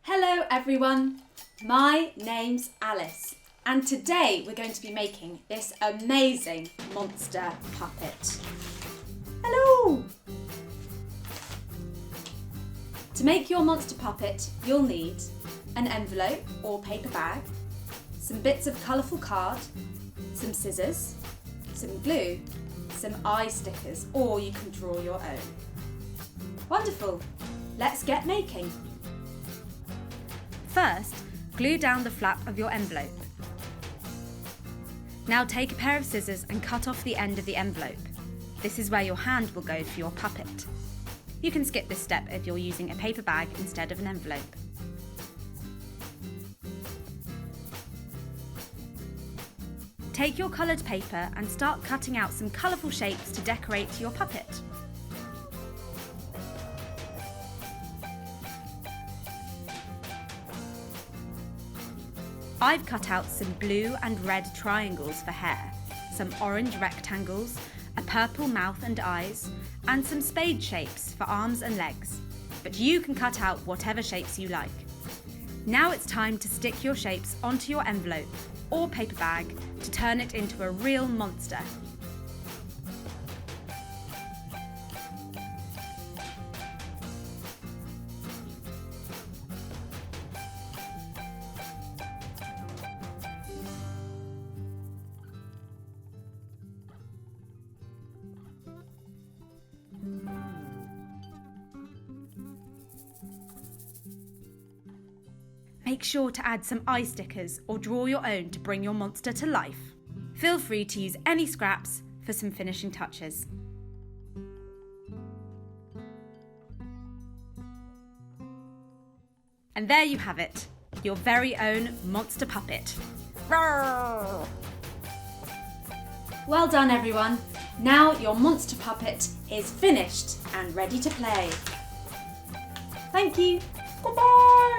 Hello everyone, my name's Alice and today we're going to be making this amazing monster puppet. Hello! To make your monster puppet you'll need an envelope or paper bag, some bits of colourful card, some scissors, some glue, some eye stickers or you can draw your own. Wonderful, let's get making. First, glue down the flap of your envelope. Now take a pair of scissors and cut off the end of the envelope. This is where your hand will go for your puppet. You can skip this step if you're using a paper bag instead of an envelope. Take your coloured paper and start cutting out some colourful shapes to decorate your puppet. I've cut out some blue and red triangles for hair, some orange rectangles, a purple mouth and eyes, and some spade shapes for arms and legs. But you can cut out whatever shapes you like. Now it's time to stick your shapes onto your envelope or paper bag to turn it into a real monster. Make sure to add some eye stickers or draw your own to bring your monster to life. Feel free to use any scraps for some finishing touches. And there you have it, your very own monster puppet. Roar! Well done everyone. Now your monster puppet is finished and ready to play. Thank you. Goodbye.